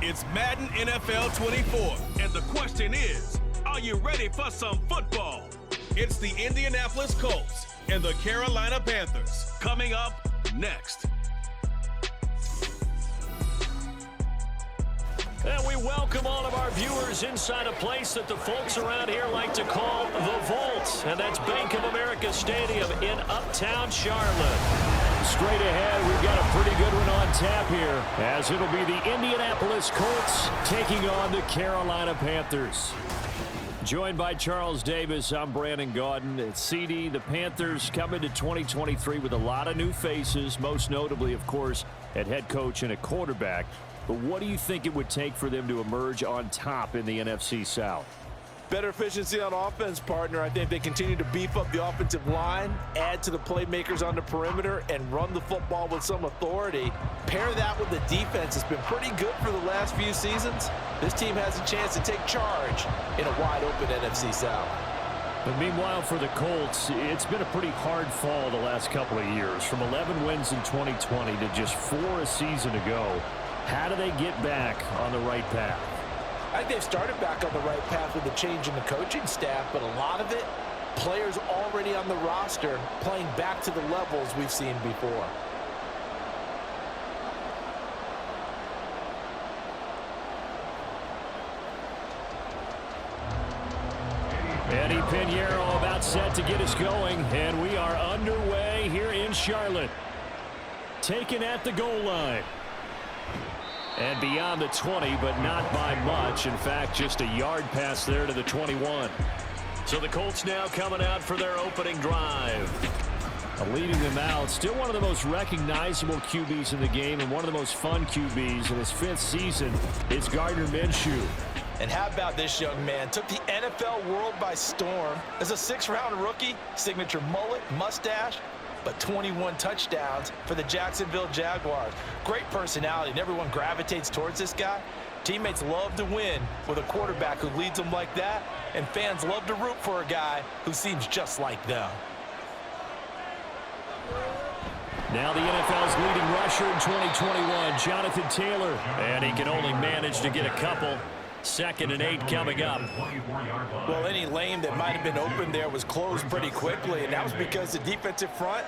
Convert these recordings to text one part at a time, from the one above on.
It's Madden NFL 24, and the question is, are you ready for some football? It's the Indianapolis Colts and the Carolina Panthers coming up next. And we welcome all of our viewers inside a place that the folks around here like to call the Vault, and that's Bank of America Stadium in Uptown Charlotte. Straight ahead, we've got a pretty good one on tap here, as it'll be the Indianapolis Colts taking on the Carolina Panthers. Joined by Charles Davis, I'm Brandon Gaudin. At CD, the Panthers come into 2023 with a lot of new faces, most notably, of course, at head coach and at quarterback. But what do you think it would take for them to emerge on top in the NFC South? Better efficiency on offense, partner. I think they continue to beef up the offensive line, add to the playmakers on the perimeter, and run the football with some authority. Pair that with the defense. It's been pretty good for the last few seasons. This team has a chance to take charge in a wide-open NFC South. But meanwhile, for the Colts, it's been a pretty hard fall the last couple of years. From 11 wins in 2020 to just 4 a season ago. How do they get back on the right path? I think they've started back on the right path with the change in the coaching staff, but a lot of it, players already on the roster playing back to the levels we've seen before. Eddie Pinheiro about set to get us going, and we are underway here in Charlotte. Taken at the goal line. And beyond the 20, but not by much. In fact, just a yard pass there to the 21. So the Colts now coming out for their opening drive. Leading them out, still one of the most recognizable QBs in the game and one of the most fun QBs in his 5th season. It's Gardner Minshew. And how about this young man? Took the NFL world by storm. As a 6th-round rookie, signature mullet, mustache, but 21 touchdowns for the Jacksonville Jaguars. Great personality, and everyone gravitates towards this guy. Teammates love to win with a quarterback who leads them like that, and fans love to root for a guy who seems just like them. Now the NFL's leading rusher in 2021, Jonathan Taylor, and he can only manage to get a couple. 2nd and 8 coming up. Well, any lane that might have been open there was closed pretty quickly, and that was because the defensive front,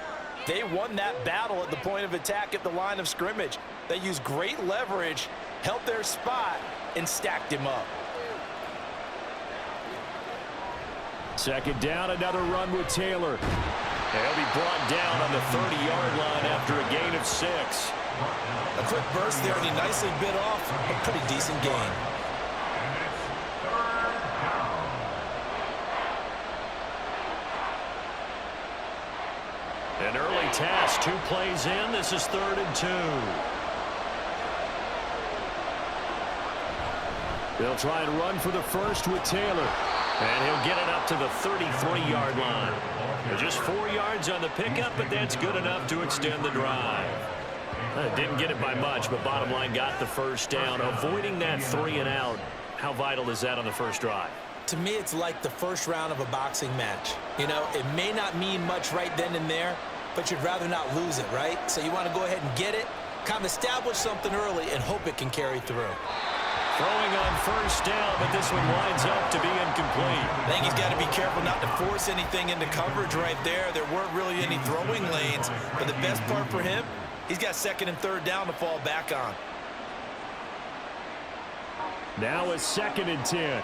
they won that battle at the point of attack at the line of scrimmage. They used great leverage, held their spot, and stacked him up. 2nd down, another run with Taylor. He'll be brought down on the 30-yard line after a gain of 6. A quick burst there, and he nicely bit off a pretty decent gain. An early task, 2 plays in. This is 3rd and 2. They'll try and run for the first with Taylor. And he'll get it up to the 33-yard line. Just 4 yards on the pickup, but that's good enough to extend the drive. Didn't get it by much, but bottom line got the first down. Avoiding that 3 and out. How vital is that on the first drive? To me, it's like the first round of a boxing match. You know, it may not mean much right then and there, but you'd rather not lose it, right? So you want to go ahead and get it, kind of establish something early, and hope it can carry through. Throwing on first down, but this one winds up to be incomplete. I think he's got to be careful not to force anything into coverage right there. There weren't really any throwing lanes, but the best part for him, he's got 2nd and 3rd down to fall back on. Now it's 2nd and 10.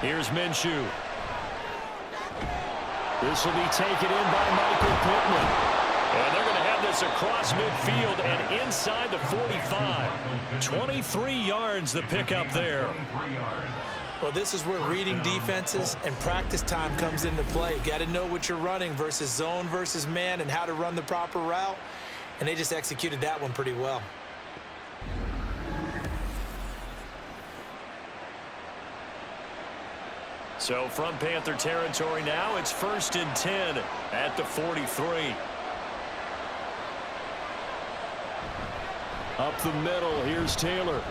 Here's Minshew. This will be taken in by Michael Pittman. And they're going to have this across midfield and inside the 45. 23 yards the pickup there. Well, this is where reading defenses and practice time comes into play. Got to know what you're running versus zone versus man and how to run the proper route. And they just executed that one pretty well. So from Panther territory now, it's 1st and 10 at the 43. Up the middle, here's Taylor.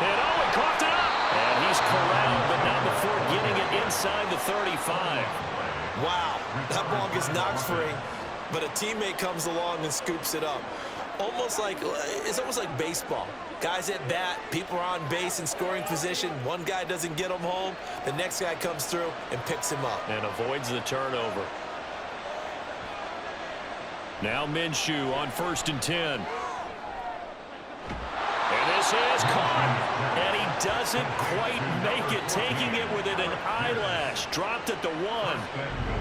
And he coughed it up. And he's corralled, but not before getting it inside the 35. Wow, that ball gets knocked free. but a teammate comes along and scoops it up. It's almost like baseball. Guys at bat, people are on base in scoring position. One guy doesn't get him home. The next guy comes through and picks him up. And avoids the turnover. Now Minshew on 1st and 10. And this is caught. And he doesn't quite make it, taking it within an eyelash. Dropped at the 1.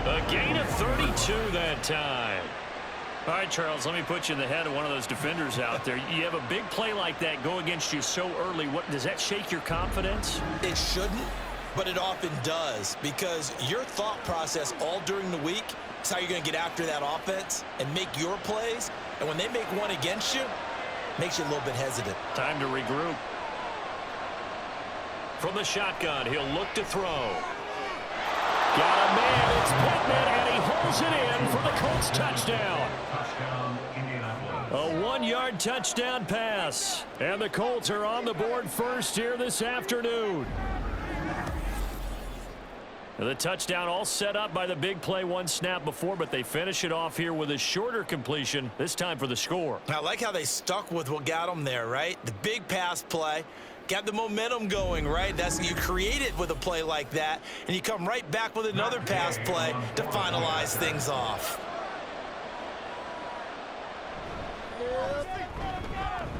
A gain of 32 that time. All right, Charles, let me put you in the head of one of those defenders out there. You have a big play like that go against you so early. Does that shake your confidence? It shouldn't, but it often does, because your thought process all during the week is how you're going to get after that offense and make your plays. And when they make one against you, it makes you a little bit hesitant. Time to regroup. From the shotgun, he'll look to throw. Got a man, it's Pittman, and he holds it in for the Colts touchdown. A 1-yard touchdown pass. And the Colts are on the board first here this afternoon. The touchdown all set up by the big play one snap before, but they finish it off here with a shorter completion, this time for the score. I like how they stuck with what got them there, right? The big pass play. Got the momentum going, right? You create it with a play like that, and you come right back with another pass play to finalize things off.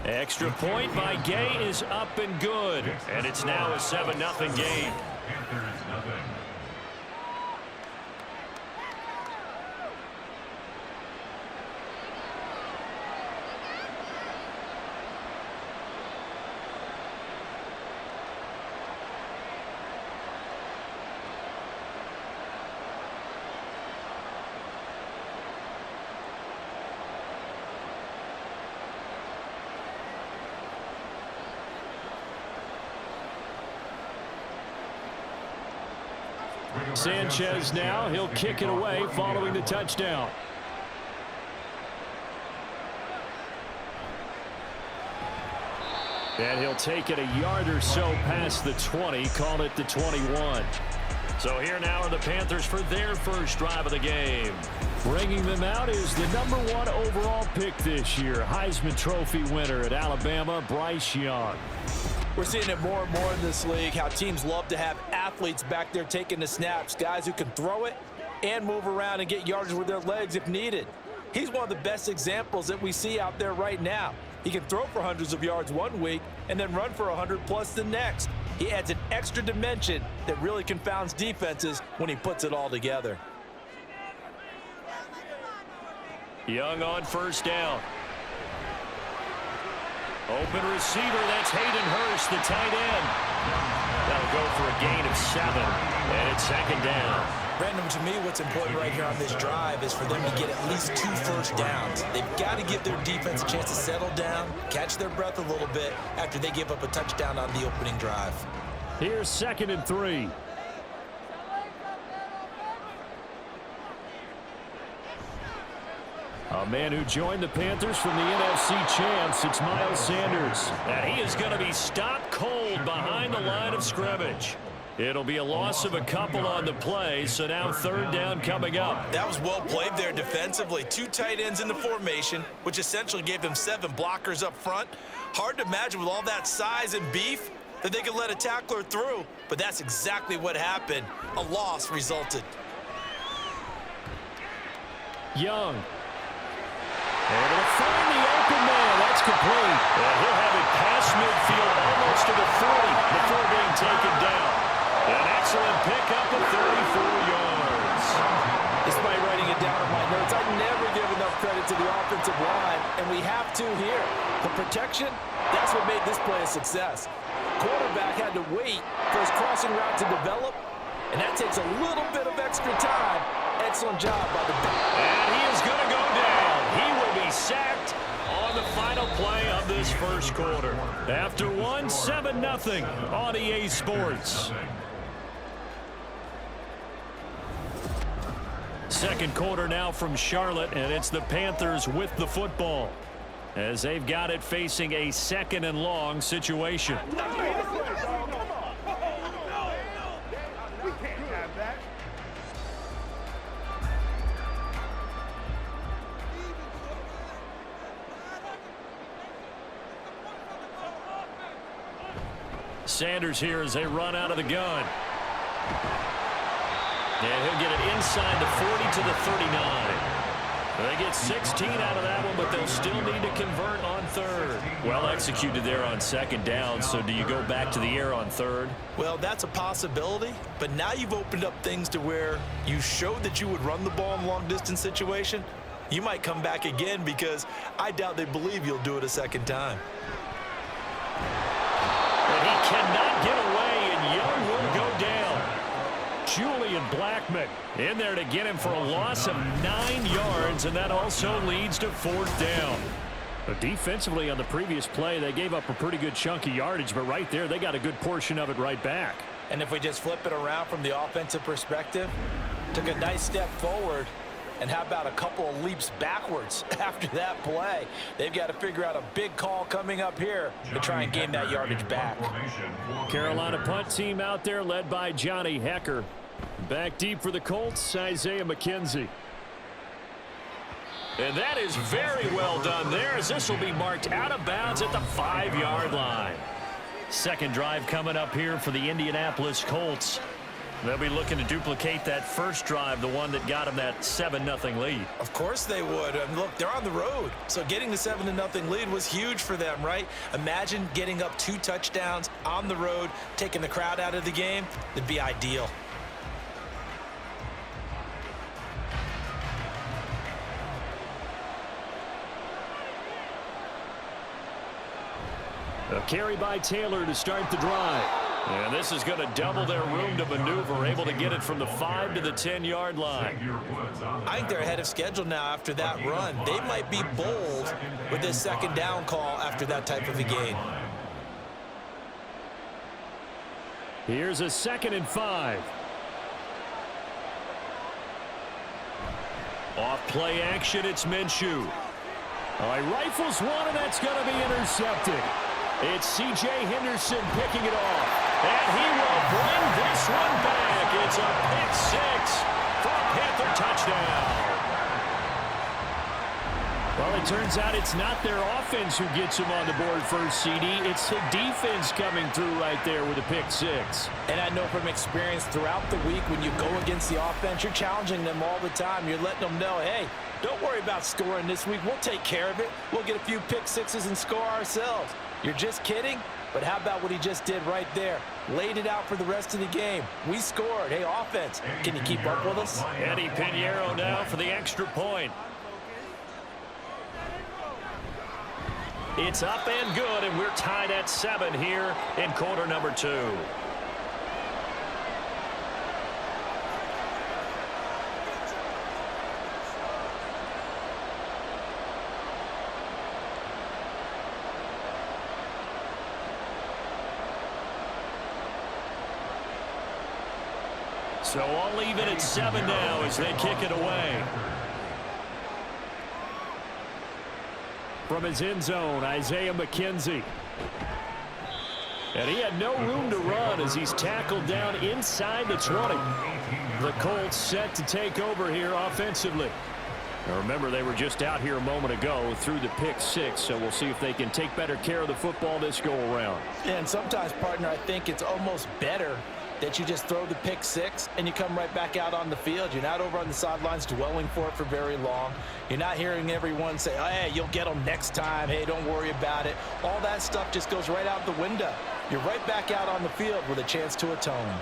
Extra point by Gay is up and good, and it's now a 7-0 game. Sanchez now, he'll kick it away following the touchdown. And he'll take it a yard or so past the 20, call it the 21. So here now are the Panthers for their first drive of the game. Bringing them out is the #1 overall pick this year, Heisman Trophy winner at Alabama, Bryce Young. We're seeing it more and more in this league, how teams love to have athletes back there taking the snaps, guys who can throw it and move around and get yardage with their legs if needed. He's one of the best examples that we see out there right now. He can throw for hundreds of yards one week and then run for 100+ the next. He adds an extra dimension that really confounds defenses when he puts it all together. Young on 1st down. Open receiver, that's Hayden Hurst, the tight end. That'll go for a gain of 7, and it's 2nd down. Brandon, to me, what's important right here on this drive is for them to get at least 2 first downs. They've got to give their defense a chance to settle down, catch their breath a little bit after they give up a touchdown on the opening drive. Here's 2nd and 3. A man who joined the Panthers from the NFC champs, it's Miles Sanders. And he is going to be stopped cold behind the line of scrimmage. It'll be a loss of a couple on the play, so now 3rd down coming up. That was well played there defensively. 2 tight ends in the formation, which essentially gave them 7 blockers up front. Hard to imagine with all that size and beef that they could let a tackler through, but that's exactly what happened. A loss resulted. Young. Able to find the open man. That's complete. And he'll have it past midfield almost to the 40 before being taken down. An excellent pickup of 34 yards. Despite writing it down in my notes, I never give enough credit to the offensive line, and we have to here. The protection, that's what made this play a success. Quarterback had to wait for his crossing route to develop, and that takes a little bit of extra time. Excellent job by the back. And he is going to go down. He will be sacked on the final play of this first quarter. After 7-0 on EA Sports. Second quarter now from Charlotte, and it's the Panthers with the football as they've got it facing a 2nd and long situation. Sanders here as they run out of the gun. And he'll get it inside the 40 to the 39. They get 16 out of that one, but they'll still need to convert on third. Well executed there on second down, so do you go back to the air on third? Well, that's a possibility, but now you've opened up things to where you showed that you would run the ball in a long-distance situation. You might come back again because I doubt they believe you'll do it a second time. But he cannot get away, and Young will go down. Julian Blackmon in there to get him for a loss of 9 yards, and that also leads to fourth down. But defensively on the previous play, they gave up a pretty good chunk of yardage, but right there they got a good portion of it right back. And if we just flip it around from the offensive perspective, took a nice step forward, and how about a couple of leaps backwards after that play? They've got to figure out a big call coming up here to try and gain that yardage back. Carolina punt team out there led by Johnny Hecker. Back deep for the Colts, Isaiah McKenzie. And that is very well done there, as this will be marked out of bounds at the 5-yard line. Second drive coming up here for the Indianapolis Colts. They'll be looking to duplicate that first drive, the one that got them that 7-0 lead. Of course they would. And look, they're on the road. So getting the 7-0 lead was huge for them, right? Imagine getting up 2 touchdowns on the road, taking the crowd out of the game. It'd be ideal. A carry by Taylor to start the drive. And this is going to double their room to maneuver, able to get it from the 5 to the 10-yard line. I think they're ahead of schedule now after that run. They might be bold with this second down call after that type of a gain. Here's a 2nd and 5. Off play action, it's Minshew. He rifles one, and that's going to be intercepted. It's C.J. Henderson picking it off. And he will bring this one back. It's a pick 6 for a Panther touchdown. Well, it turns out it's not their offense who gets them on the board first, CD. It's the defense coming through right there with a pick 6. And I know from experience throughout the week when you go against the offense, you're challenging them all the time. You're letting them know, hey, don't worry about scoring this week. We'll take care of it. We'll get a few pick 6s and score ourselves. You're just kidding? But how about what he just did right there? Laid it out for the rest of the game. We scored. Hey, offense, can you keep up with us? Eddie Pinheiro now for the extra point. It's up and good, and we're tied at 7 here in quarter number 2. So all even at 7 now as they kick it away. From his end zone, Isaiah McKenzie. And he had no room to run as he's tackled down inside the 20. The Colts set to take over here offensively. Now remember, they were just out here a moment ago through the pick 6, so we'll see if they can take better care of the football this go around. Yeah, and sometimes, partner, I think it's almost better that you just throw the pick 6 and you come right back out on the field. You're not over on the sidelines dwelling for it for very long. You're not hearing everyone say, oh, hey, you'll get them next time. Hey, don't worry about it. All that stuff just goes right out the window. You're right back out on the field with a chance to atone.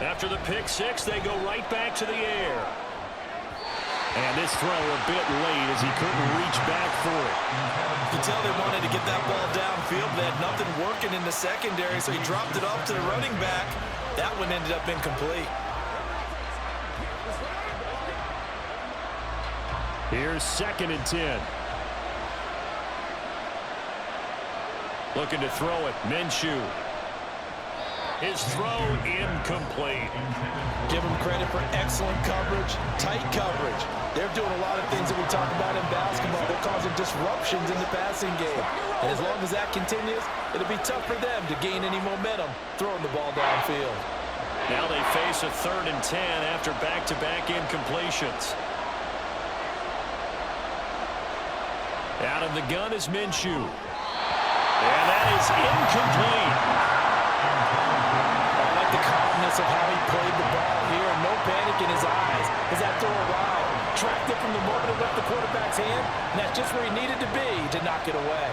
After the pick 6, they go right back to the air. And this throw a bit late as he couldn't reach back for it. You can tell they wanted to get that ball downfield. They had nothing working in the secondary, so he dropped it off to the running back. That one ended up incomplete. Here's 2nd and 10. Looking to throw it, Minshew. His throw incomplete. Give them credit for excellent coverage, tight coverage. They're doing a lot of things that we talk about in basketball. They're causing disruptions in the passing game. And as long as that continues, it'll be tough for them to gain any momentum throwing the ball downfield. Now they face a 3rd and 10 after back-to-back incompletions. Out of the gun is Minshew. And that is incomplete. of how he played the ball here. No panic in his eyes as that throw arrived. Tracked it from the moment it left the quarterback's hand, and that's just where he needed to be to knock it away.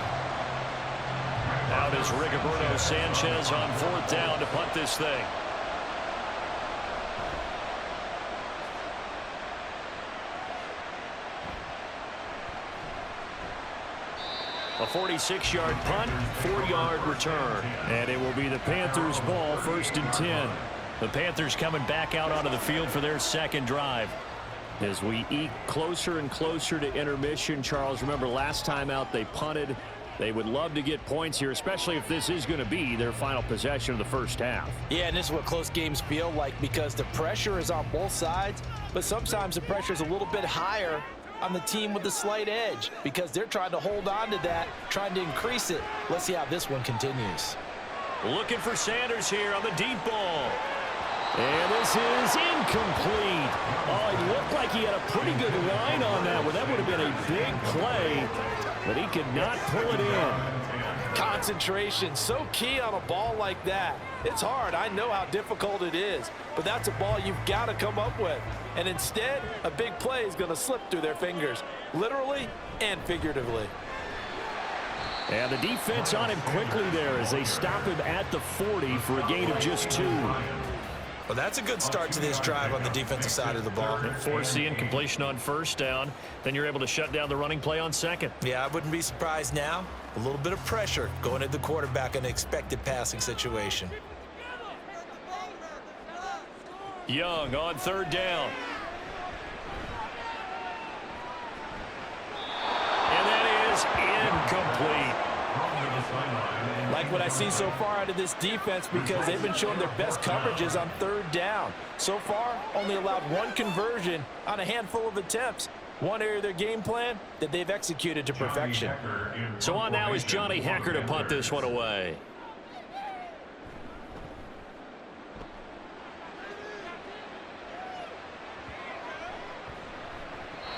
Out is Rigoberto Sanchez on 4th down to punt this thing. A 46-yard punt, 4-yard return. And it will be the Panthers' ball, 1st and 10. The Panthers coming back out onto the field for their second drive. As we eke closer and closer to intermission, Charles, remember last time out they punted. They would love to get points here, especially if this is going to be their final possession of the first half. Yeah, and this is what close games feel like because the pressure is on both sides, but sometimes the pressure is a little bit higher on the team with the slight edge because they're trying to hold on to that, trying to increase it. Let's see how this one continues. Looking for Sanders here on the deep ball. And this is incomplete. Oh, it looked like he had a pretty good line on that one. That would have been a big play, but he could not pull it in. Concentration, so key on a ball like that. It's hard. I know how difficult it is, but that's a ball you've got to come up with. And instead, a big play is going to slip through their fingers, literally and figuratively. And the defense on him quickly there as they stop him at the 40 for a gain of just 2. Well, that's a good start to this drive on the defensive side of the ball. Force the incompletion on 1st down. Then you're able to shut down the running play on 2nd. Yeah, I wouldn't be surprised now. A little bit of pressure going at the quarterback in an expected passing situation. Young on 3rd down. And that is incomplete. Like what I see so far out of this defense because they've been showing their best coverages on 3rd down. So far, only allowed 1 conversion on a handful of attempts. One area of their game plan that they've executed to perfection. So on now is Johnny Hecker to punt this one away.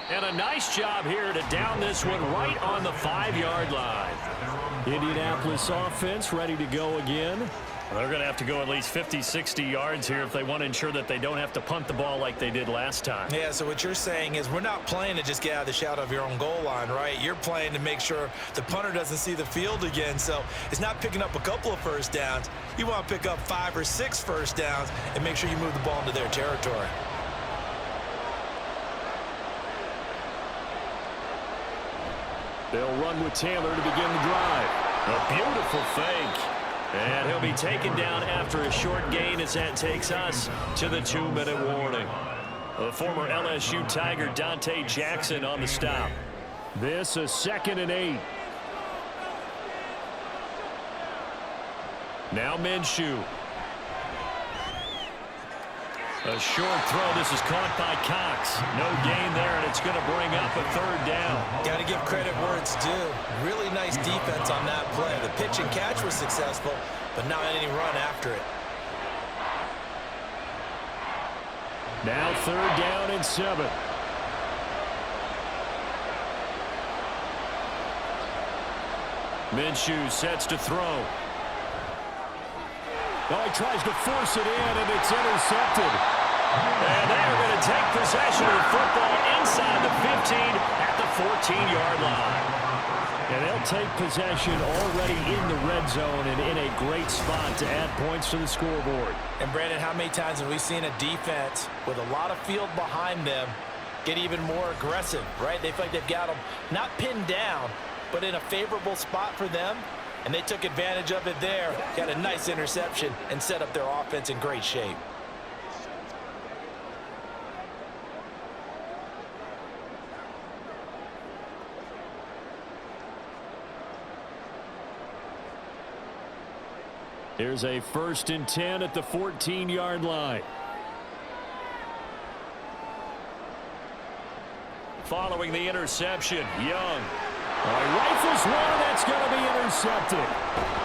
And a nice job here to down this one right on the 5-yard line. Indianapolis offense ready to go again. They're going to have to go at least 50, 60 yards here if they want to ensure that they don't have to punt the ball like they did last time. Yeah, so what you're saying is we're not playing to just get out of the shadow of your own goal line, right? You're playing to make sure the punter doesn't see the field again. So it's not picking up a couple of first downs. You want to pick up 5 or 6 first downs and make sure you move the ball into their territory. They'll run with Taylor to begin the drive. A beautiful fake. And he'll be taken down after a short gain as that takes us to the 2-minute warning. The former LSU Tiger Dante Jackson on the stop. This is 2nd and 8. Now Minshew. A short throw. This is caught by Cox. No gain there, and it's going to bring up a 3rd down. Got to give credit where it's due. Really nice defense on that play. The pitch and catch was successful, but not any run after it. Now 3rd down and 7. Minshew sets to throw. Oh, he tries to force it in, and it's intercepted. And they are going to take possession of the football inside the 15 at the 14-yard line. And they'll take possession already in the red zone and in a great spot to add points to the scoreboard. And, Brandon, how many times have we seen a defense with a lot of field behind them get even more aggressive, right? They feel like they've got them not pinned down, but in a favorable spot for them. And they took advantage of it there, got a nice interception, and set up their offense in great shape. Here's a 1st and 10 at the 14-yard line. Following the interception, Young. Rifles one, and that's going to be intercepted.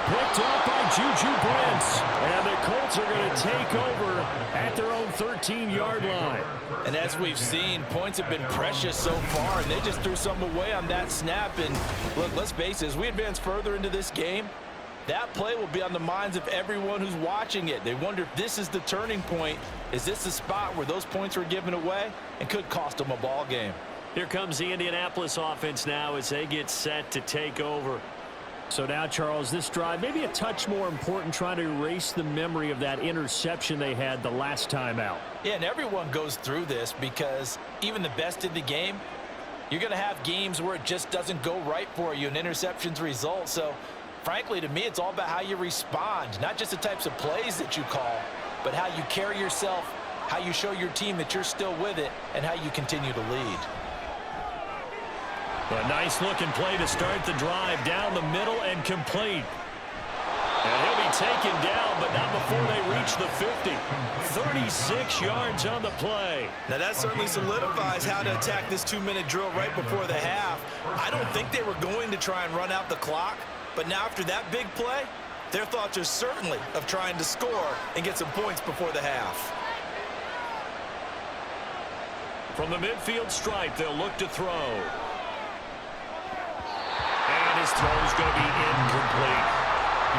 Picked up by Juju Brents. And the Colts are going to take over at their own 13-yard line. And as we've seen, points have been precious so far, and they just threw some away on that snap. And look, let's face it, as we advance further into this game, That play will be on the minds of everyone who's watching it. They wonder if this is the turning point. Is this the spot where those points were given away and could cost them a ball game? Here comes the Indianapolis offense now as they get set to take over. So now, Charles, this drive maybe a touch more important, trying to erase the memory of that interception they had the last time out. Yeah, and everyone goes through this because even the best in the game, you're going to have games where it just doesn't go right for you and interceptions result. So, frankly, to me, it's all about how you respond, not just the types of plays that you call, but how you carry yourself, how you show your team that you're still with it, and how you continue to lead. A nice-looking play to start the drive down the middle and complete. And he'll be taken down, but not before they reach the 50. 36 yards on the play. Now, that certainly solidifies how to attack this 2-minute drill right before the half. I don't think they were going to try and run out the clock, but now after that big play, their thoughts are certainly of trying to score and get some points before the half. From the midfield stripe, they'll look to throw. And his throw's going to be incomplete.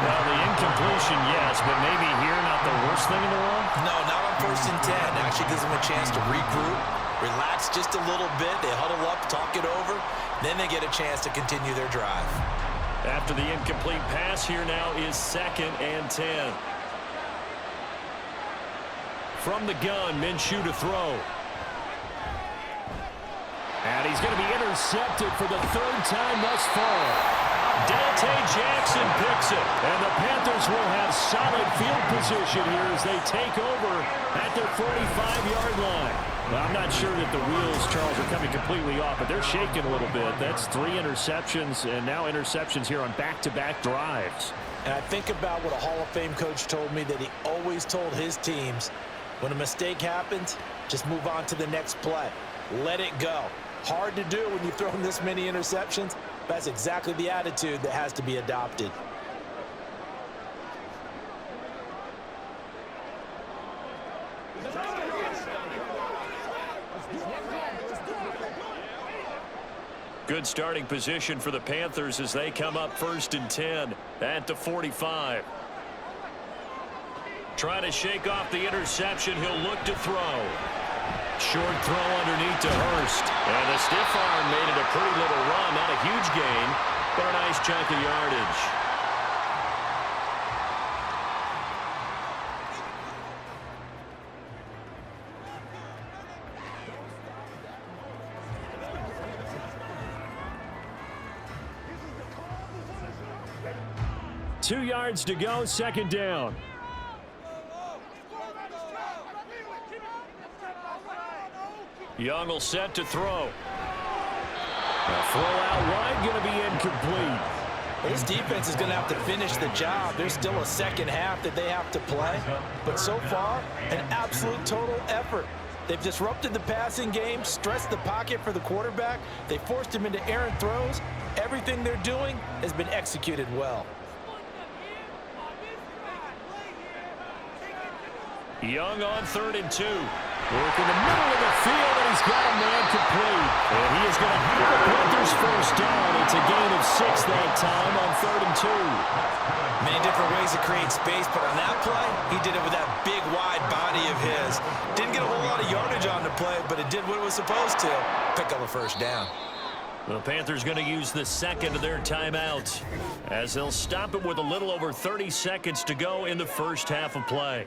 Well, the incompletion, yes, but maybe here not the worst thing in the world? No, not on 1st and 10. Actually gives them a chance to regroup, relax just a little bit. They huddle up, talk it over. Then they get a chance to continue their drive. After the incomplete pass, here now is 2nd and 10. From the gun, Minshew to throw. And he's going to be intercepted for the 3rd time thus far. Dante Jackson picks it. And the Panthers will have solid field position here as they take over at their 45-yard line. Well, I'm not sure that the wheels, Charles, are coming completely off, but they're shaking a little bit. That's 3 interceptions, and now interceptions here on back-to-back drives. And I think about what a Hall of Fame coach told me that he always told his teams, when a mistake happens, just move on to the next play. Let it go. Hard to do when you've thrown this many interceptions. That's exactly the attitude that has to be adopted. Good starting position for the Panthers as they come up 1st and 10 at the 45. Trying to shake off the interception. He'll look to throw. Short throw underneath to Hurst. And the stiff arm made it a pretty little run. Not a huge gain, but a nice chunk of yardage. Two yards to go, 2nd down. Young will set to throw. A throw out wide, going to be incomplete. This defense is going to have to finish the job. There's still a 2nd half that they have to play. But so far, an absolute total effort. They've disrupted the passing game, stressed the pocket for the quarterback. They forced him into errant throws. Everything they're doing has been executed well. Young on 3rd and 2. Work in the middle of the field, and he's got a man complete. And he is going to have the Panthers 1st down. It's a gain of 6 that time on 3rd and 2. Many different ways to create space, but on that play, he did it with that big, wide body of his. Didn't get a whole lot of yardage on the play, but it did what it was supposed to. Pick up a 1st down. The Panthers going to use the 2nd of their timeouts as they'll stop it with a little over 30 seconds to go in the 1st half of play.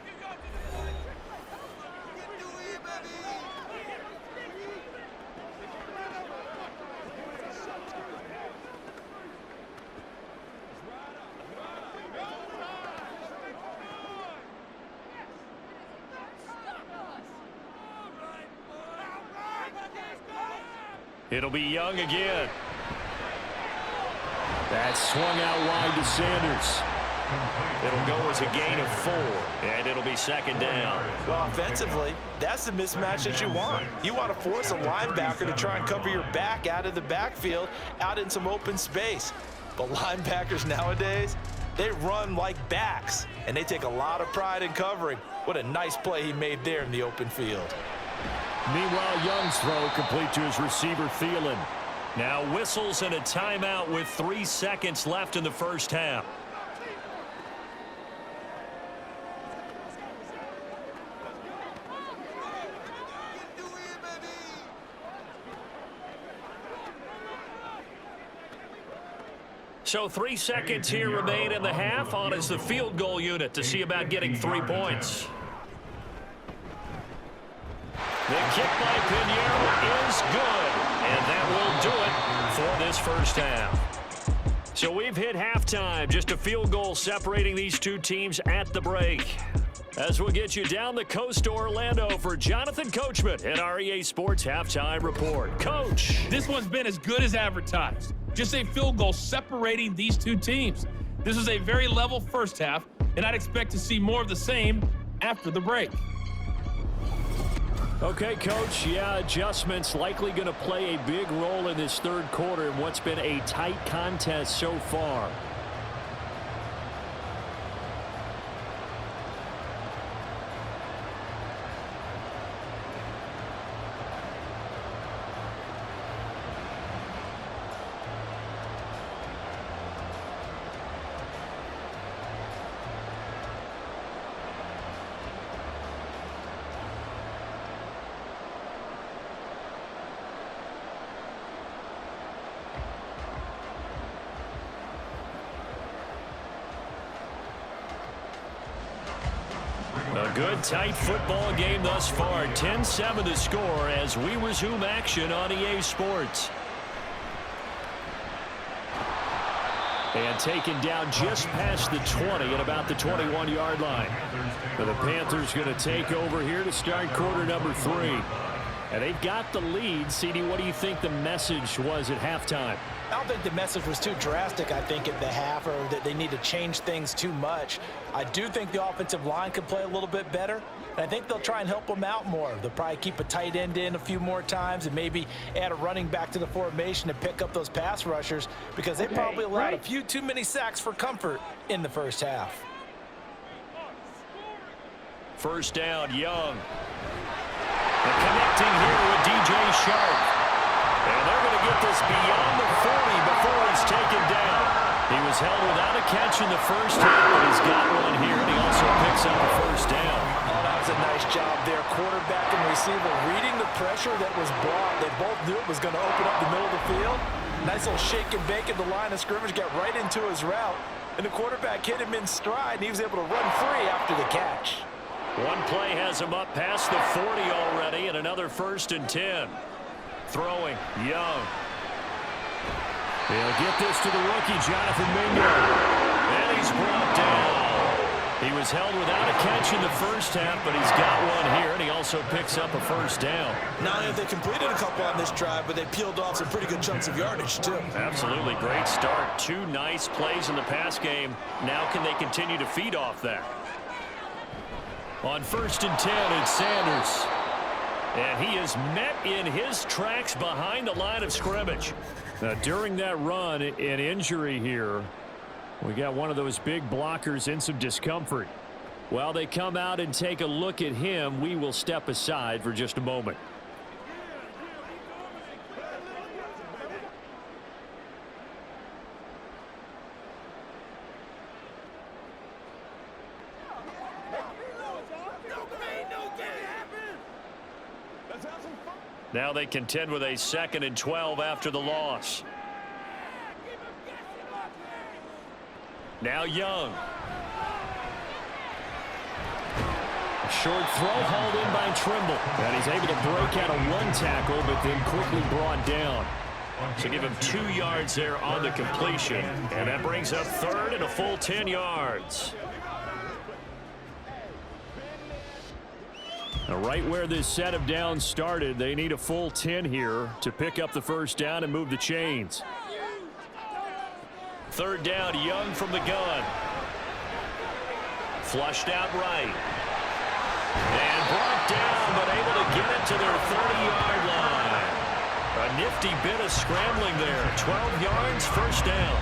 It'll be Young again. That's swung out wide to Sanders. It'll go as a gain of 4, and it'll be 2nd down. Well, offensively, that's the mismatch that you want. You want to force a linebacker to try and cover your back out of the backfield, out in some open space. But linebackers nowadays, they run like backs, and they take a lot of pride in covering. What a nice play he made there in the open field. Meanwhile, Young's throw complete to his receiver, Thielen. Now whistles and a timeout with 3 seconds left in the 1st half. So 3 seconds here remain in the half. On is the field goal unit to see about getting 3 points. The kick by Pinheiro is good, and that will do it for this first half. So we've hit halftime, just a field goal separating these two teams at the break. As we'll get you down the coast to Orlando for Jonathan Coachman at REA Sports Halftime Report. Coach. This one's been as good as advertised. Just a field goal separating these two teams. This is a very level first half, and I'd expect to see more of the same after the break. Okay, Coach, adjustments likely going to play a big role in this third quarter in what's been a tight contest so far. A good, tight football game thus far. 10-7 the score as we resume action on EA Sports. And taken down just past the 20 at about the 21-yard line. The Panthers going to take over here to start quarter number 3. And they've got the lead. CD, what do you think the message was at halftime? I don't think the message was too drastic, I think, at the half, or that they need to change things too much. I do think the offensive line could play a little bit better, and I think they'll try and help them out more. They'll probably keep a tight end in a few more times and maybe add a running back to the formation to pick up those pass rushers, because they probably allowed a few too many sacks for comfort in the first half. First down, Young. And connecting here with DJ Sharp. And they're going to get this beyond the 40 before he's taken down. He was held without a catch in the first half, but he's got one here, and he also picks up a first down. Oh, that was a nice job there. Quarterback and receiver reading the pressure that was brought. They both knew it was going to open up the middle of the field. Nice little shake and bake at the line of scrimmage, got right into his route. And the quarterback hit him in stride, and he was able to run free after the catch. One play has him up past the 40 already, and another 1st and 10. Throwing, Young. He'll get this to the rookie, Jonathan Mingo. And he's brought down. He was held without a catch in the first half, but he's got one here, and he also picks up a first down. Not only have they completed a couple on this drive, but they peeled off some pretty good chunks of yardage, too. Absolutely. Great start. 2 nice plays in the pass game. Now can they continue to feed off that? On 1st and 10, it's Sanders. And he is met in his tracks behind the line of scrimmage. Now, during that run, an injury here. We got one of those big blockers in some discomfort. While they come out and take a look at him, we will step aside for just a moment. Now they contend with a 2nd and 12 after the loss. Now Young. A short throw hauled in by Trimble. And he's able to break out of 1 tackle, but then quickly brought down. So give him 2 yards there on the completion. And that brings up 3rd and a full 10 yards. Now, right where this set of downs started, they need a full 10 here to pick up the first down and move the chains. 3rd down, Young from the gun. Flushed out right. And brought down, but able to get it to their 30-yard line. A nifty bit of scrambling there. 12 yards, first down.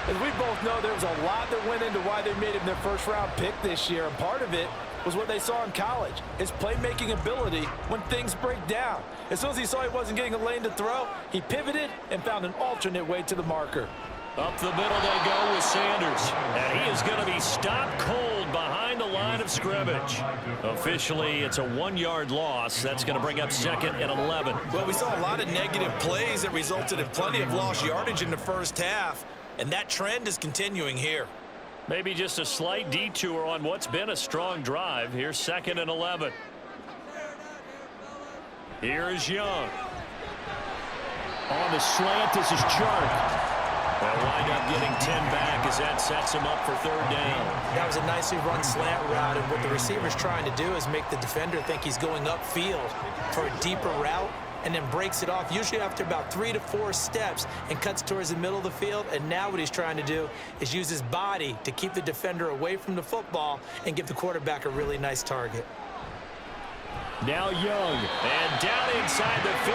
As we both know, there was a lot that went into why they made him their first-round pick this year, and part of it was what they saw in college, his playmaking ability when things break down. As soon as he saw he wasn't getting a lane to throw, he pivoted and found an alternate way to the marker. Up the middle they go with Sanders, and he is going to be stopped cold behind the line of scrimmage. Officially, it's a 1-yard loss. That's going to bring up 2nd and 11. Well, we saw a lot of negative plays that resulted in plenty of lost yardage in the first half. And that trend is continuing here. Maybe just a slight detour on what's been a strong drive. Here's 2nd and 11. Here's Young. On the slant, this is Chark. They'll wind up getting 10 back as that sets him up for 3rd down. That was a nicely run slant route, and what the receiver's trying to do is make the defender think he's going upfield for a deeper route, and then breaks it off, usually after about 3 to 4 steps, and cuts towards the middle of the field. And now what he's trying to do is use his body to keep the defender away from the football and give the quarterback a really nice target. Now Young, and down inside the 15,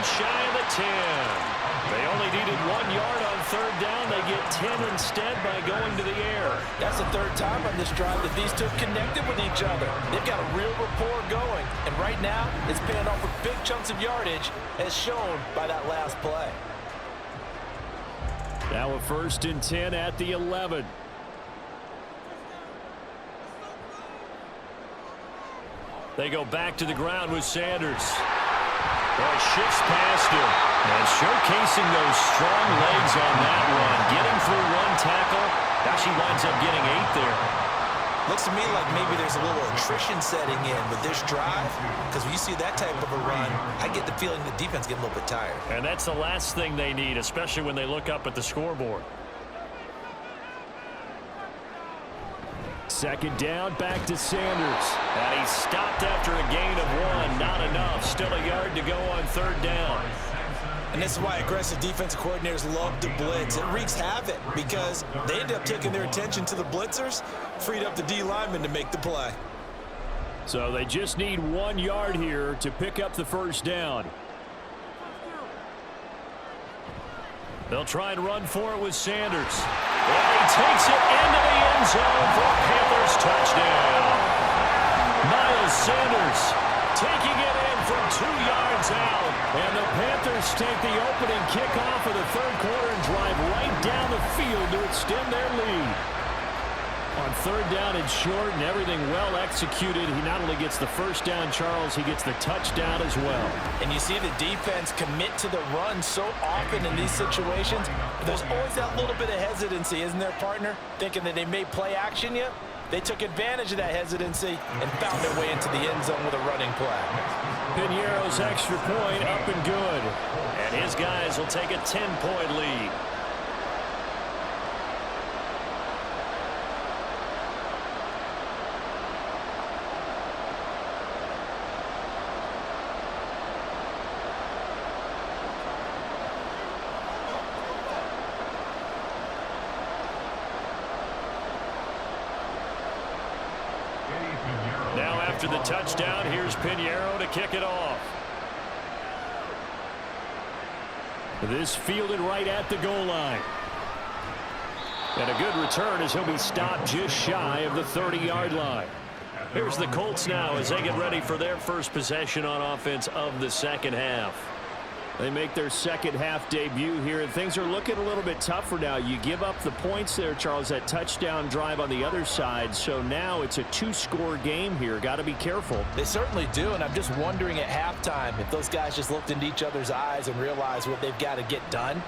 shy of the 10. They only needed 1 yard on 3rd down. They get 10 instead by going to the air. That's the 3rd time on this drive that these two have connected with each other. They've got a real rapport going, and right now it's paying off with big chunks of yardage, as shown by that last play. Now a 1st and 10 at the 11. They go back to the ground with Sanders. Well, shifts past him. And showcasing those strong legs on that run. Getting through 1 tackle. Actually winds up getting 8 there. Looks to me like maybe there's a little attrition setting in with this drive. Because when you see that type of a run, I get the feeling the defense getting a little bit tired. And that's the last thing they need, especially when they look up at the scoreboard. 2nd down, back to Sanders. And he's stopped after a gain of 1. Not enough. Still a yard to go on 3rd down. And this is why aggressive defensive coordinators love to blitz. It wreaks havoc because they end up taking their attention to the blitzers, freed up the D lineman to make the play. So they just need 1 yard here to pick up the 1st down. They'll try and run for it with Sanders. And he takes it into the end zone for a Panthers touchdown. Miles Sanders taking it in from 2 yards out. And the Panthers take the opening kickoff of the 3rd quarter and drive right down the field to extend their lead. On 3rd down and short and everything well executed, he not only gets the 1st down, Charles, he gets the touchdown as well. And you see the defense commit to the run so often in these situations. But there's always that little bit of hesitancy, isn't there, partner? Thinking that they may play action you. They took advantage of that hesitancy and found their way into the end zone with a running play. Piñeiro's extra point up and good. And his guys will take a 10-point lead. Now after the touchdown, here's Piñeiro to kick it off. This fielded right at the goal line. And a good return as he'll be stopped just shy of the 30-yard line. Here's the Colts now as they get ready for their first possession on offense of the 2nd half. They make their 2nd half debut here, and things are looking a little bit tougher now. You give up the points there, Charles, that touchdown drive on the other side. So now it's a 2-score game here. Got to be careful. They certainly do, and I'm just wondering at halftime if those guys just looked into each other's eyes and realized what they've got to get done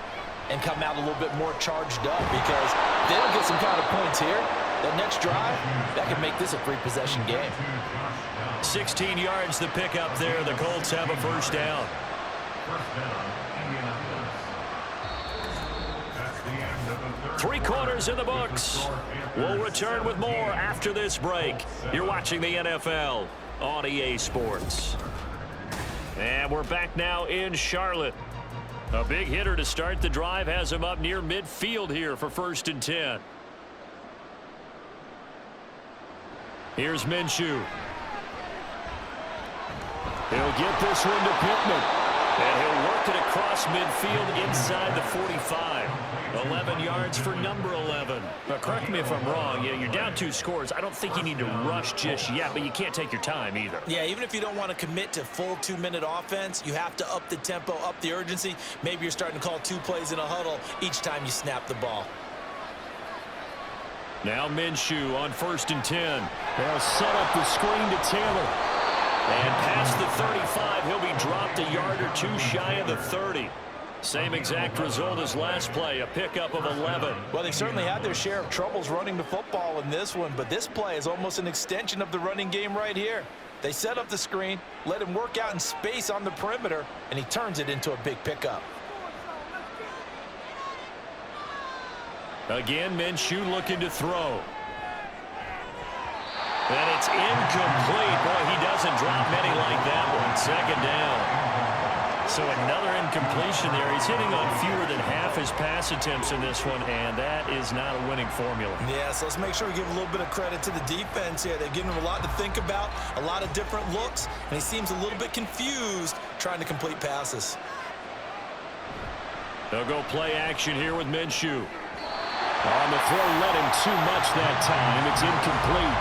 and come out a little bit more charged up, because if they don't get some kind of points here, that next drive, that could make this a 3-possession game. 16 yards the pickup there. The Colts have a 1st down. 3 quarters in the books. We'll return with more after this break. You're watching the NFL on EA Sports. And we're back now in Charlotte. A big hitter to start the drive has him up near midfield here for 1st and 10. Here's Minshew. He'll get this one to Pittman. And he'll work it across midfield inside the 45. 11 yards for number 11. But correct me if I'm wrong. Yeah, you're down 2 scores. I don't think you need to rush just yet, but you can't take your time either. Yeah, even if you don't want to commit to full 2-minute offense, you have to up the tempo, up the urgency. Maybe you're starting to call 2 plays in a huddle each time you snap the ball. Now Minshew on 1st and 10. They'll set up the screen to Taylor. And past the 35, he'll be dropped a yard or 2 shy of the 30. Same exact result as last play, a pickup of 11. Well, they certainly had their share of troubles running the football in this one, but this play is almost an extension of the running game right here. They set up the screen, let him work out in space on the perimeter, and he turns it into a big pickup. Again, Minshew looking to throw. And it's incomplete. Boy, he doesn't drop many like that one. Second down. So another incompletion there. He's hitting on fewer than half his pass attempts in this one, and that is not a winning formula. Yeah, so let's make sure we give a little bit of credit to the defense here. They're giving him a lot to think about, a lot of different looks, and he seems a little bit confused trying to complete passes. They'll go play action here with Minshew. On the throw, let him too much that time. It's incomplete.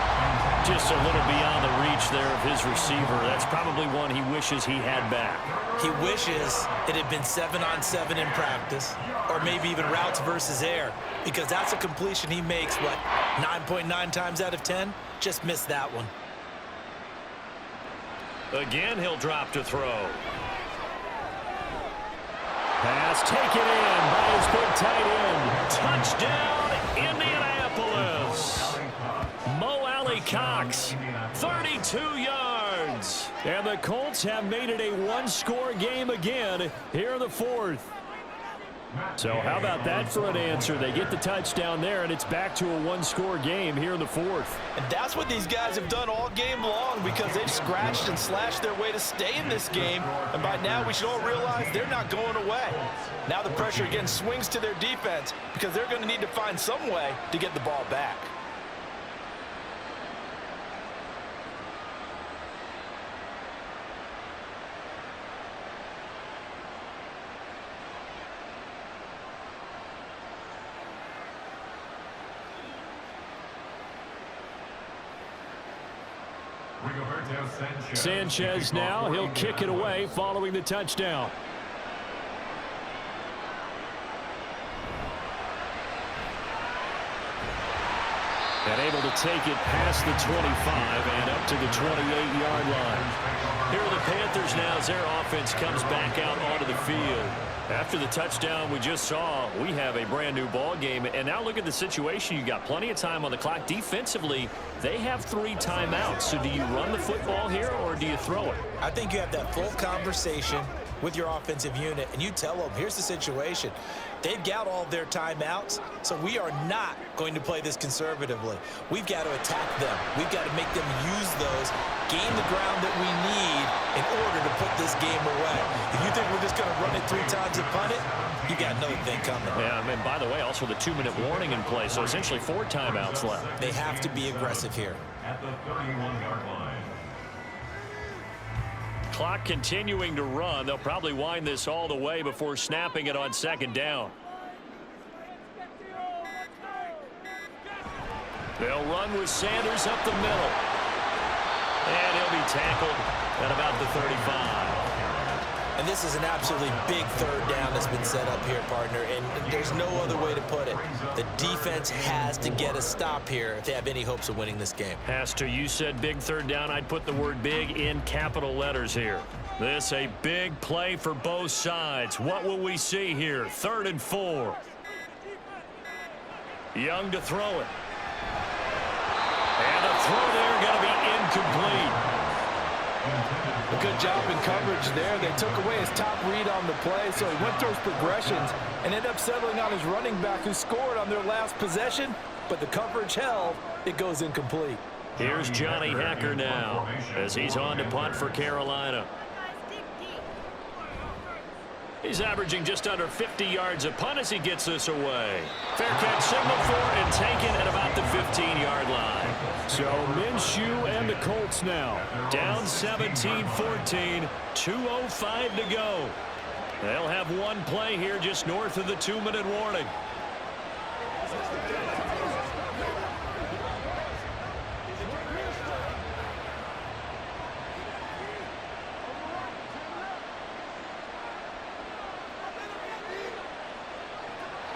Just a little beyond the reach there of his receiver. That's probably one he wishes he had back. He wishes it had been 7-on-7 in practice, or maybe even routes versus air, because that's a completion he makes, what, 9.9 times out of 10? Just missed that one. Again, he'll drop to throw. Pass taken in by his big tight end. Touchdown, Indianapolis. Mo Alley-Cox, 32 yards. And the Colts have made it a one-score game again here in the fourth. So how about that for an answer? They get the touchdown there, and it's back to a one-score game here in the fourth. And that's what these guys have done all game long, because they've scratched and slashed their way to stay in this game. And by now, we should all realize they're not going away. Now the pressure again swings to their defense, because they're going to need to find some way to get the ball back. Sanchez now, he'll kick it away following the touchdown. And able to take it past the 25 and up to the 28-yard line. Here are the Panthers now as their offense comes back out onto the field. After the touchdown we just saw, we have a brand new ball game. And now look at the situation. You got plenty of time on the clock. Defensively, they have 3 timeouts. So do you run the football here or do you throw it? I think you have that full conversation with your offensive unit, and you tell them, here's the situation. They've got all their timeouts, so we are not going to play this conservatively. We've got to attack them. We've got to make them use those, gain the ground that we need in order to put this game away. If you think we're just going to run it 3 times and punt it, you got another thing coming. Yeah, and by the way, also the 2-minute warning in play, so essentially 4 timeouts left. They have to be aggressive here. At the 31-yard line. Clock continuing to run. They'll probably wind this all the way before snapping it on second down. They'll run with Sanders up the middle. And he'll be tackled at about the 35. And this is an absolutely big third down that's been set up here, partner, and there's no other way to put it. The defense has to get a stop here if they have any hopes of winning this game. Has to. You said big third down. I'd put the word big in capital letters here. This a big play for both sides. What will we see here? 3rd and 4. Young to throw it. And a throw there going to be incomplete. A good job in coverage there. They took away his top read on the play, so he went through his progressions and ended up settling on his running back who scored on their last possession, but the coverage held. It goes incomplete. Here's Johnny Hecker now as he's on to punt for Carolina. He's averaging just under 50 yards a punt as he gets this away. Fair catch signal for and taken at about the 15-yard line. So Minshew and the Colts now down 17-14, 2:05 to go. They'll have one play here just north of the 2-minute warning.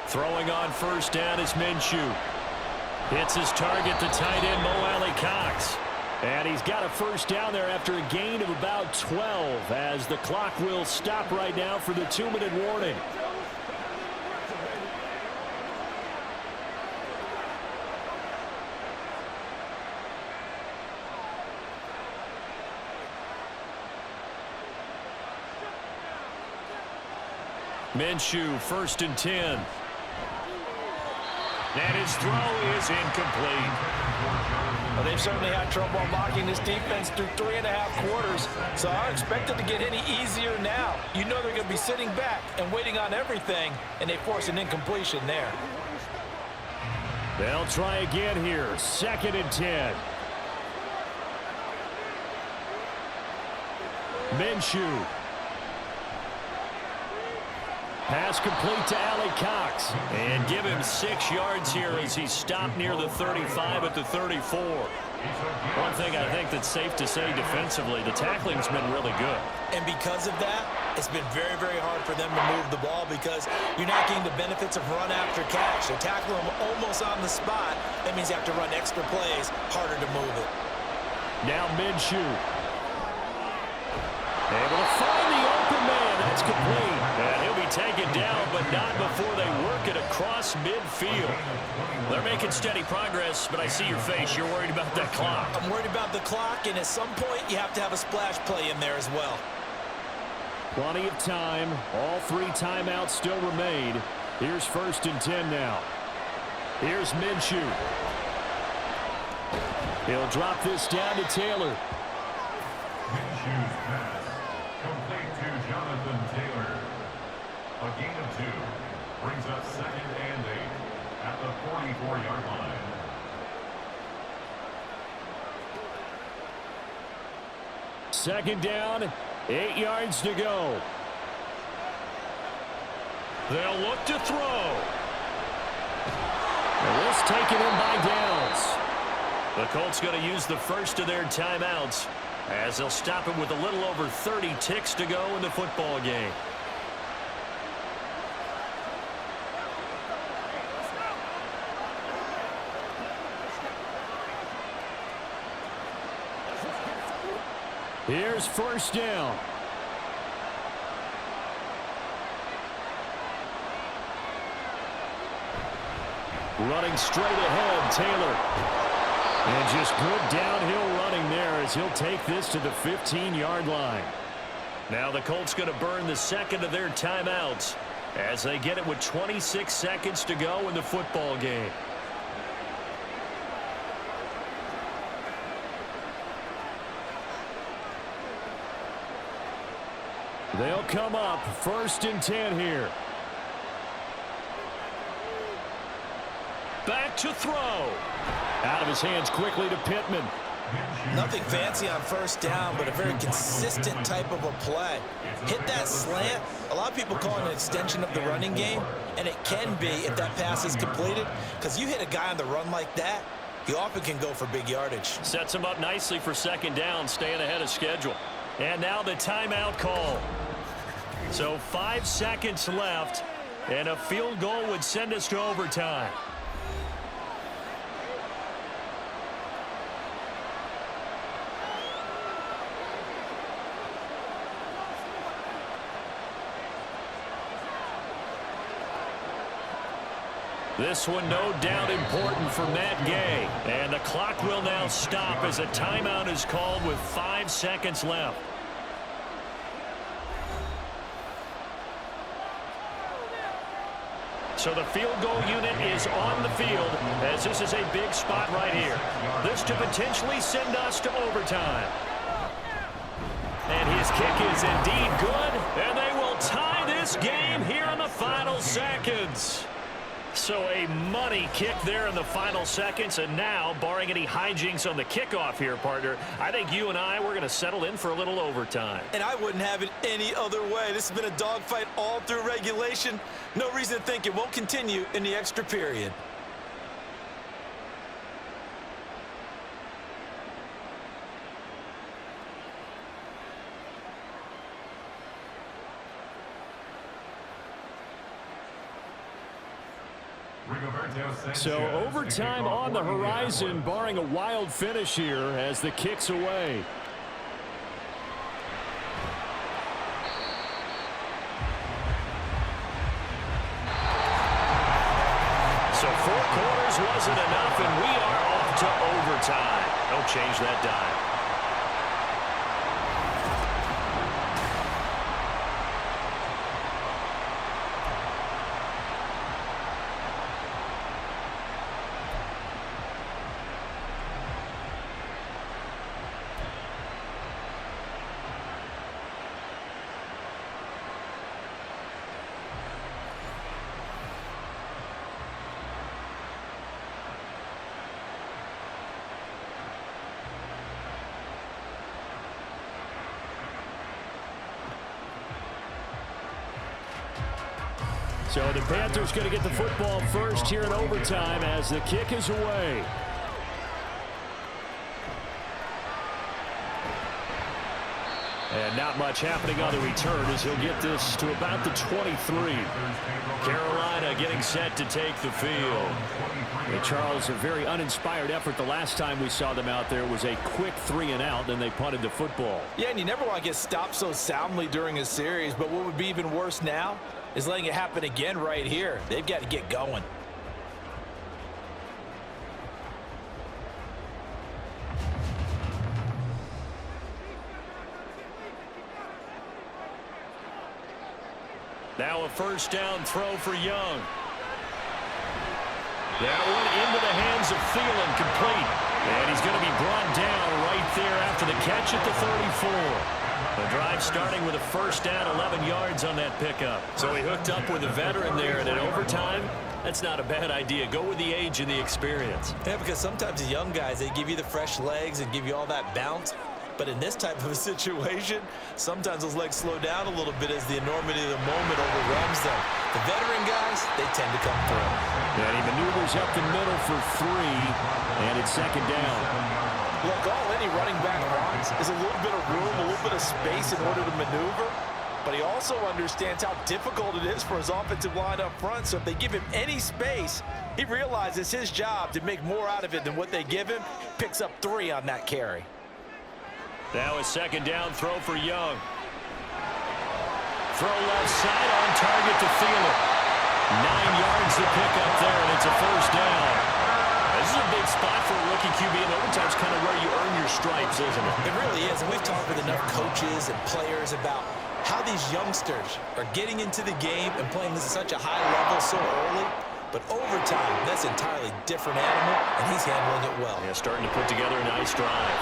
Throwing on first down is Minshew. Hits his target, the tight end, Mo Alley-Cox. And he's got a first down there after a gain of about 12 as the clock will stop right now for the 2-minute warning. Minshew, 1st and 10. And his throw is incomplete. Well, they've certainly had trouble unlocking this defense through 3.5 quarters, so I don't expect it to get any easier now. You know they're going to be sitting back and waiting on everything, and they force an incompletion there. They'll try again here. 2nd and 10. Minshew. Pass complete to Allie Cox. And give him 6 yards here as he stopped near the 35 at the 34. One thing I think that's safe to say defensively, the tackling's been really good. And because of that, it's been very, very hard for them to move the ball because you're not getting the benefits of run after catch. They're tackling them almost on the spot. That means you have to run extra plays, harder to move it. Now Minshew. Able to find the open man. That's complete. And he'll be taken down, but not before they work it across midfield. They're making steady progress, but I see your face. You're worried about that clock. I'm worried about the clock, and at some point you have to have a splash play in there as well. Plenty of time. All 3 timeouts still remain. Here's 1st and 10 now. Here's Minshew. He'll drop this down to Taylor. Minshew's pass. Complete to Jonathan Taylor. A gain of 2. Brings up 2nd and 8 at the 44-yard line. Second down, 8 yards to go. They'll look to throw. And this taken in by Downs. The Colts going to use the first of their timeouts as they'll stop it with a little over 30 ticks to go in the football game. Here's 1st down. Running straight ahead, Taylor. And just good downhill running there as he'll take this to the 15-yard line. Now the Colts going to burn the second of their timeouts as they get it with 26 seconds to go in the football game. They'll come up 1st and 10 here. Back to throw. Out of his hands quickly to Pittman. Nothing fancy on 1st down, but a very consistent type of a play. Hit that slant. A lot of people call it an extension of the running game, and it can be if that pass is completed, because you hit a guy on the run like that, he often can go for big yardage. Sets him up nicely for 2nd down, staying ahead of schedule. And now the timeout call. So 5 seconds left, and a field goal would send us to overtime. This one no doubt important for Matt Gay. And the clock will now stop as a timeout is called with 5 seconds left. So the field goal unit is on the field as this is a big spot right here. This to potentially send us to overtime. And his kick is indeed good, and they will tie this game here in the final seconds. So a money kick there in the final seconds, and now, barring any hijinks on the kickoff here, partner, I think you and I, we're going to settle in for a little overtime. And I wouldn't have it any other way. This has been a dogfight all through regulation. No reason to think it won't continue in the extra period. Ring of So overtime on the horizon, barring a wild finish here as the kick's away. So 4 quarters wasn't enough, and we are off to overtime. Don't change that dime. So the Panthers going to get the football first here in overtime as the kick is away. And not much happening on the return as he'll get this to about the 23. Carolina getting set to take the field. And Charles, a very uninspired effort the last time we saw them out there was a quick 3-and-out, then they punted the football. Yeah, and you never want to get stopped so soundly during a series, but what would be even worse now is letting it happen again right here. They've got to get going. Now a first down throw for Young. That one into the hands of Thielen, complete. And he's going to be brought down right there after the catch at the 34. The drive starting with a first down, 11 yards on that pickup. So he hooked up with a veteran there, and in overtime, that's not a bad idea. Go with the age and the experience. Yeah, because sometimes the young guys, they give you the fresh legs and give you all that bounce. But in this type of a situation, sometimes those legs slow down a little bit as the enormity of the moment overwhelms them. The veteran guys, they tend to come through. And he maneuvers up the middle for 3, and it's second down. Look, all any running back wants is a little bit of room, a little bit of space in order to maneuver. But he also understands how difficult it is for his offensive line up front. So if they give him any space, he realizes his job to make more out of it than what they give him. Picks up 3 on that carry. Now a second down throw for Young. Throw left side on target to Thielen. 9 yards to pick up there, and it's a first down. This is a big spot for a rookie QB, and overtime's kind of where you earn your stripes, isn't it? It really is, and we've talked with enough coaches and players about how these youngsters are getting into the game and playing this at such a high level so early. But overtime, that's an entirely different animal, and he's handling it well. Yeah, starting to put together a nice drive.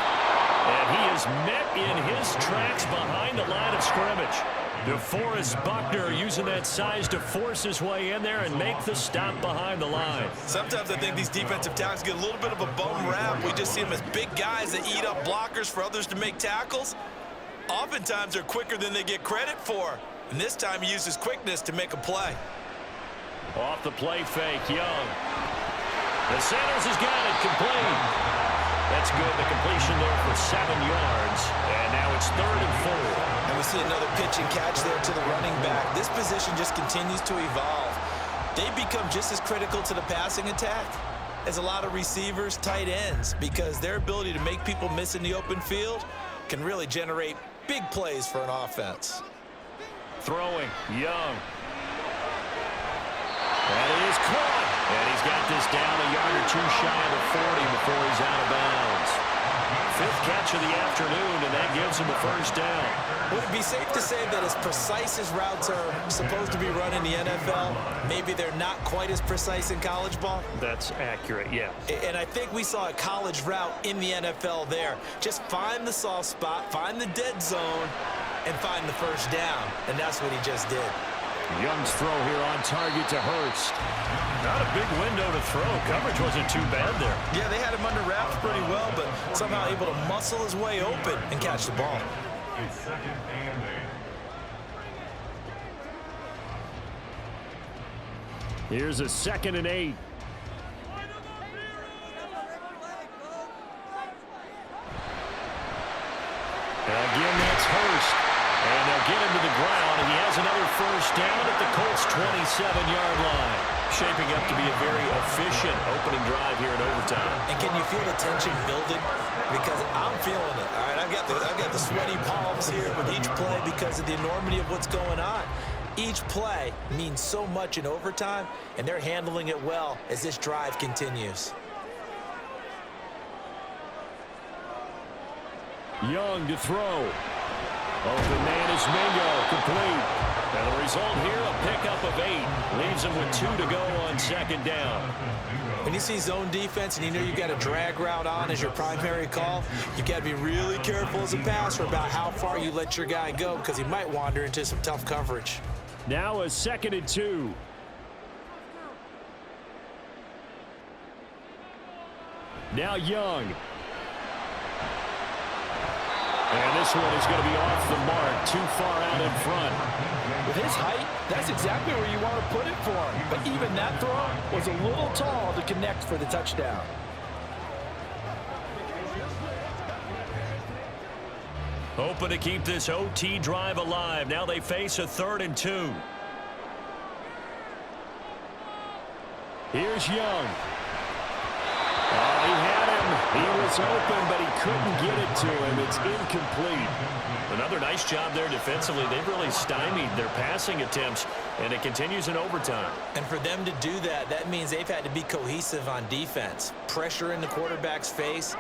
And he is met in his tracks behind the line of scrimmage. DeForest Buckner using that size to force his way in there and make the stop behind the line. Sometimes I think these defensive tackles get a little bit of a bum rap. We just see them as big guys that eat up blockers for others to make tackles. Oftentimes they're quicker than they get credit for. And this time he uses quickness to make a play. Off the play fake, Young. The Sanders has got it, complete. That's good, the completion there for 7 yards. And now it's 3rd and 4. And we see another pitch and catch there to the running back. This position just continues to evolve. They become just as critical to the passing attack as a lot of receivers, tight ends, because their ability to make people miss in the open field can really generate big plays for an offense. Throwing, Young. That is caught. And he's got this down a yard or 2 shy of the 40 before he's out of bounds. 5th catch of the afternoon, and that gives him a first down. Would it be safe to say that as precise as routes are supposed to be run in the NFL, maybe they're not quite as precise in college ball? That's accurate, yeah. And I think we saw a college route in the NFL there. Just find the soft spot, find the dead zone, and find the first down. And that's what he just did. Young's throw here on target to Hurst. Not a big window to throw. Coverage wasn't too bad there. Yeah, they had him under wraps pretty well, but somehow able to muscle his way open and catch the ball. It's 2nd and 8. Here's a 2nd and 8. And again, that's Hurst. And they'll get him to the ground, and he has has another first down at the Colts' 27-yard line. Shaping up to be a very efficient opening drive here in overtime. And can you feel the tension building? Because I'm feeling it. All right, I've got the sweaty palms here with each play because of the enormity of what's going on. Each play means so much in overtime, and they're handling it well as this drive continues. Young to throw. Open man is Mingo, complete. And the result here, a pickup of 8. Leaves him with 2 to go on second down. When you see zone defense and you know you've got a drag route on as your primary call, you've got to be really careful as a passer about how far you let your guy go because he might wander into some tough coverage. Now a 2nd and 2. Now Young. And this one is going to be off the mark, too far out in front. With his height, that's exactly where you want to put it for him. But even that throw was a little tall to connect for the touchdown. Hoping to keep this OT drive alive. Now they face a 3rd and 2. Here's Young. He had him. He was open, but he couldn't get it to him. It's incomplete. Another nice job there defensively. They've really stymied their passing attempts, and it continues in overtime. And for them to do that, that means they've had to be cohesive on defense. Pressure in the quarterback's face.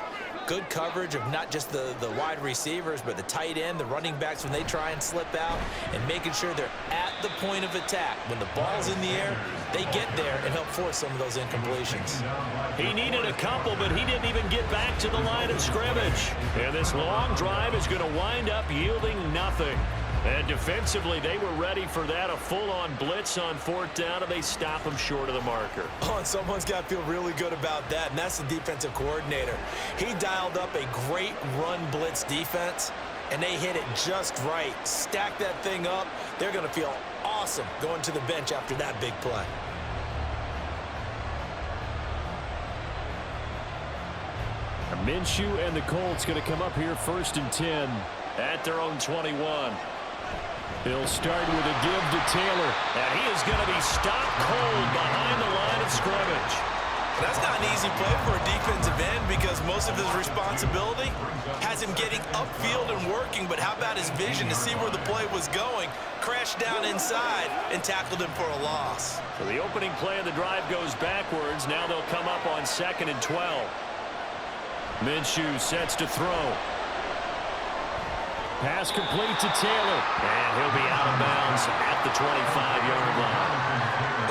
Good coverage of not just the wide receivers, but the tight end, the running backs when they try and slip out, and making sure they're at the point of attack. When the ball's in the air, they get there and help force some of those incompletions. He needed a couple, but he didn't even get back to the line of scrimmage. And this long drive is going to wind up yielding nothing. And defensively, they were ready for that, a full-on blitz on 4th down, and they stop him short of the marker. Oh, and someone's got to feel really good about that, and that's the defensive coordinator. He dialed up a great run blitz defense, and they hit it just right. Stack that thing up. They're going to feel awesome going to the bench after that big play. Minshew and the Colts going to come up here 1st and 10 at their own 21. He'll start with a give to Taylor. And he is going to be stopped cold behind the line of scrimmage. That's not an easy play for a defensive end because most of his responsibility has him getting upfield and working, but how about his vision to see where the play was going, crashed down inside, and tackled him for a loss. So the opening play of the drive goes backwards. Now they'll come up on 2nd and 12. Minshew sets to throw. Pass complete to Taylor. And he'll be out of bounds at the 25-yard line.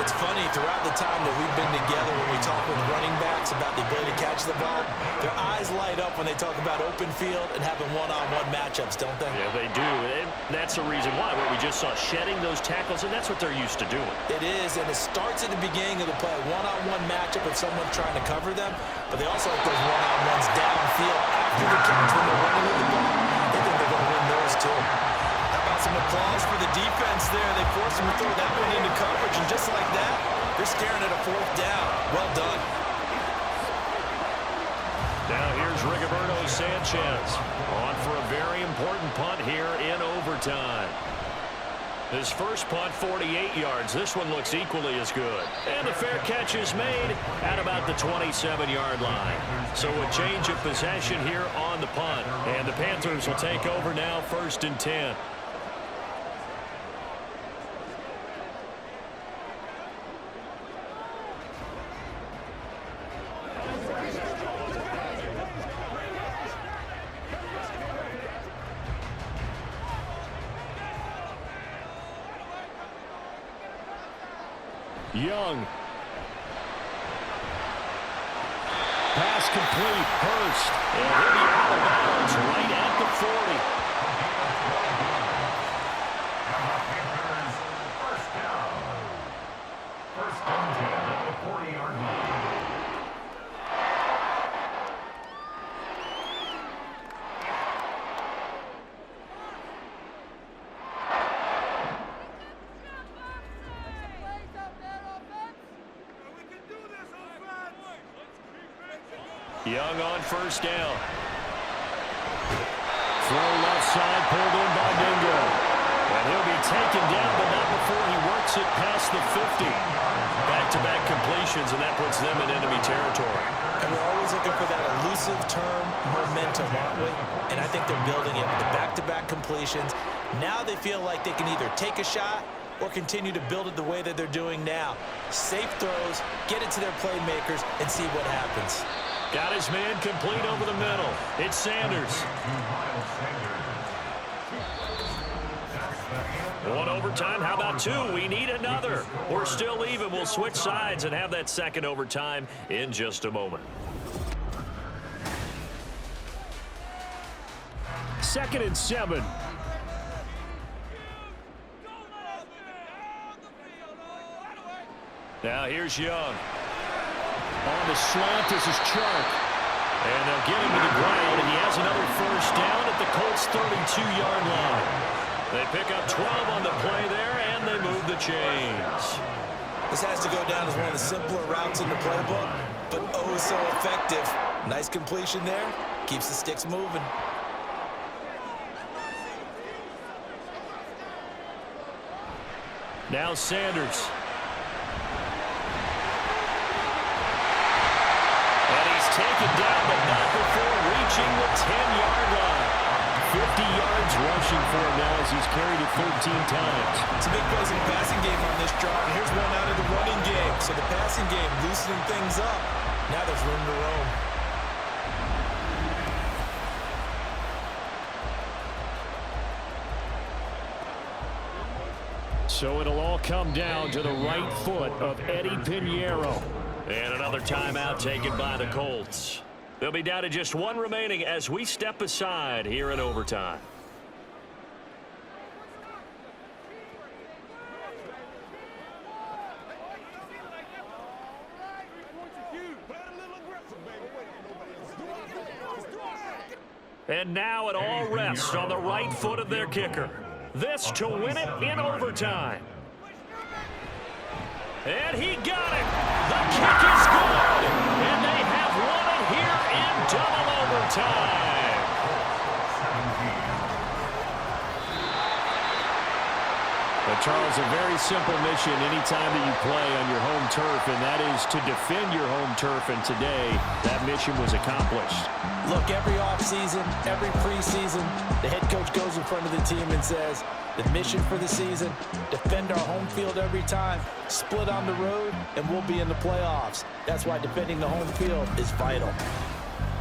It's funny, throughout the time that we've been together when we talk with running backs about the ability to catch the ball, their eyes light up when they talk about open field and having one-on-one matchups, don't they? Yeah, they do. And that's the reason why. Where we just saw shedding those tackles, and that's what they're used to doing. It is, and it starts at the beginning of the play. One-on-one matchup with someone trying to cover them, but they also like those one-on-ones downfield after the catch when they're running with the ball. They think they're going to win those too. How about some applause for the defense there? They forced them to throw that one into coverage, and just like that, they're staring at a 4th down. Well done. Now here's Rigoberto Sanchez on for a very important punt here in overtime. His first punt, 48 yards. This one looks equally as good. And the fair catch is made at about the 27-yard line. So a change of possession here on the punt. And the Panthers will take over now, 1st and 10. Young. Pass complete. Hurst. And he'll be out of bounds right at the 40. First down. 1st and 10 at the 40-yard line. Young on 1st down. Throw left side, pulled in by Dingo. And he'll be taken down, but not before he works it past the 50. Back-to-back completions, and that puts them in enemy territory. And we're always looking for that elusive term, momentum, aren't we? And I think they're building it with the back-to-back completions. Now they feel like they can either take a shot or continue to build it the way that they're doing now. Safe throws, get it to their playmakers, and see what happens. Got his man complete over the middle. It's Sanders. One overtime. How about two? We need another. We're still even. We'll switch sides and have that second overtime in just a moment. 2nd and 7. Now here's Young. On the slant, this is Chark. And they'll get him to the ground, and he has another first down at the Colts' 32-yard line. They pick up 12 on the play there, and they move the chains. This has to go down as one of the simpler routes in the playbook, but oh so effective. Nice completion there. Keeps the sticks moving. Now Sanders. And he's taken down, but not before reaching the 10-yard line. 50 yards rushing for him now as he's carried it 13 times. It's a big plays in the passing game on this drive. And here's one out of the running game. So the passing game loosening things up. Now there's room to roam. So it'll all come down to the right foot of Eddie Pinheiro. And another timeout taken by the Colts. They'll be down to just one remaining as we step aside here in overtime. And now it all rests on the right foot of their kicker. This to win it in overtime. And he got it. The kick is good. And they have won it here in double overtime. But Charles, a very simple mission anytime that you play on your home turf, and that is to defend your home turf. And today, that mission was accomplished. Look, every offseason, every preseason, the head coach goes in front of the team and says, the mission for the season, defend our home field every time, split on the road, and we'll be in the playoffs. That's why defending the home field is vital.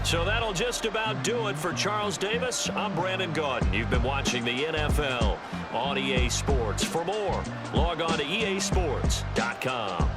So that'll just about do it for Charles Davis. I'm Brandon Gaudin. You've been watching the NFL on EA Sports. For more, log on to easports.com.